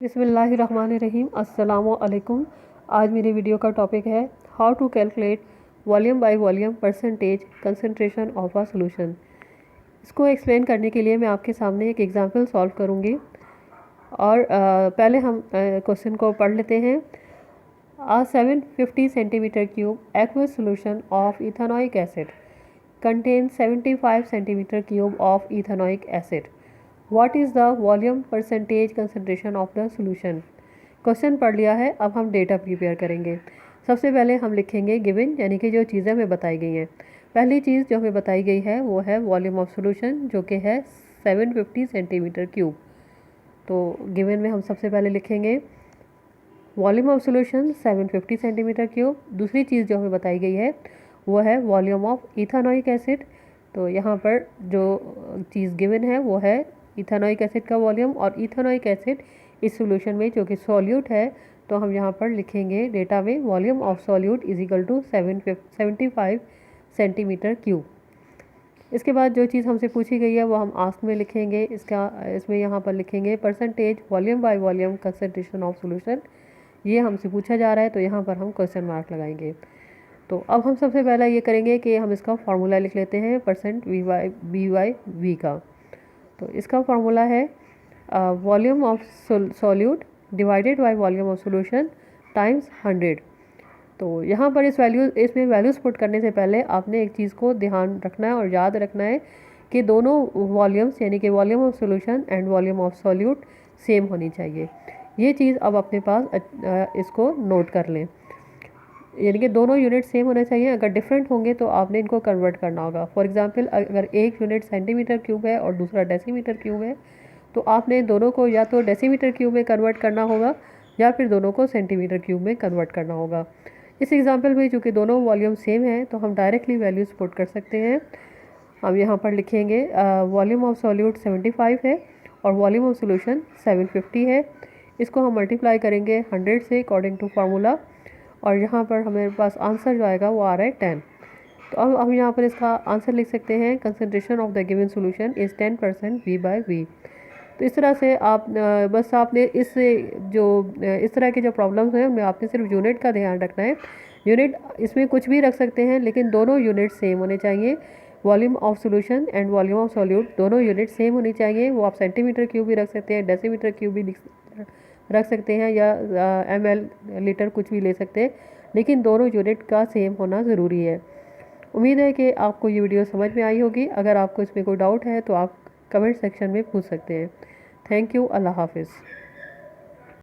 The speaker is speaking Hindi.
बिस्मिल्लाहिर्रहमानिर्रहीम अस्सलामुअलैकुम। आज मेरी वीडियो का टॉपिक है how to calculate volume by volume percentage concentration of a solution. इसको एक्सप्लेन करने के लिए मैं आपके सामने एक एग्जांपल सॉल्व करूंगी और पहले हम क्वेश्चन को पढ़ लेते हैं। A 750 centimeter cube aqueous solution of ethanoic acid contains 75 centimeter cube of ethanoic acid. What is the volume percentage concentration of the solution? Question पढ़ लिया है, अब हम डेटा प्रिपेयर करेंगे। सबसे पहले हम लिखेंगे गिवन, यानी कि जो चीज़ें हमें बताई गई हैं। पहली चीज़ जो हमें बताई गई है वो है वॉल्यूम ऑफ सॉल्यूशन, जो कि है 750 सेंटीमीटर क्यूब। तो गिवन में हम सबसे पहले लिखेंगे volume of solution 750 centimetre cube. दूसरी चीज़ जो हमें बताई गई है वो है वॉल्यूम ऑफ इथानोइक एसिड। तो यहाँ पर जो चीज़ गिवन है वो है इथानोइक एसिड का वॉल्यूम, और इथानोइक एसिड इस सॉल्यूशन में जो कि सॉल्यूट है, तो हम यहाँ पर लिखेंगे डेटा में volume of solute is equal to 75 centimetre cube. इसके बाद जो चीज़ हमसे पूछी गई है वो हम आस्क में लिखेंगे। इसमें यहाँ पर लिखेंगे percentage volume by volume concentration of solution. ये हमसे पूछा जा रहा है, तो यहाँ पर हम क्वेश्चन मार्क लगाएंगे। तो अब हम सबसे पहला ये करेंगे कि हम इसका फार्मूला लिख लेते हैं परसेंट वी का। तो इसका फार्मूला है volume of solute divided by volume of solution times 100। तो यहाँ पर इसमें वैल्यूज़ पुट करने से पहले आपने एक चीज़ को ध्यान रखना है और याद रखना है कि दोनों वॉल्यूम्स, यानी कि volume of solution and volume of solute same होनी चाहिए। ये चीज़ अब अपने पास इसको नोट कर लें, यानी कि दोनों यूनिट सेम होने चाहिए। अगर डिफरेंट होंगे तो आपने इनको कन्वर्ट करना होगा। फॉर एग्जांपल, अगर एक यूनिट सेंटीमीटर क्यूब है और दूसरा डेसीमीटर क्यूब है, तो आपने दोनों को या तो डेसीमीटर क्यूब में कन्वर्ट करना होगा या फिर दोनों को सेंटीमीटर क्यूब में कन्वर्ट करना होगा। इस एग्जाम्पल में चूँकि दोनों वॉल्यूम सेम है, तो हम डायरेक्टली वैल्यूज़ पुट कर सकते हैं। हम यहाँ पर लिखेंगे वॉल्यूम ऑफ सॉल्यूट 75 है और वॉल्यूम ऑफ सॉल्यूशन 750 है। इसको हम मल्टीप्लाई करेंगे 100 से अकॉर्डिंग टू फार्मूला, और यहाँ पर हमारे पास आंसर जो आएगा वो आ रहा है 10। तो अब हम यहाँ पर इसका आंसर लिख सकते हैं concentration of the given solution is 10% V/V। तो इस तरह से आप बस आपने इस तरह के जो प्रॉब्लम्स हैं उनमें आपने सिर्फ यूनिट का ध्यान रखना है। यूनिट इसमें कुछ भी रख सकते हैं, लेकिन दोनों यूनिट सेम होने चाहिए। Volume of solution and volume of solute दोनों यूनिट सेम होनी चाहिए। वो आप सेंटीमीटर क्यूब भी रख सकते हैं, डेसीमीटर क्यूब भी रख सकते हैं, या ml लीटर कुछ भी ले सकते हैं, लेकिन दोनों यूनिट का सेम होना ज़रूरी है। उम्मीद है कि आपको ये वीडियो समझ में आई होगी। अगर आपको इसमें कोई डाउट है तो आप कमेंट सेक्शन में पूछ सकते हैं। Thank you. अल्लाह हाफिज़।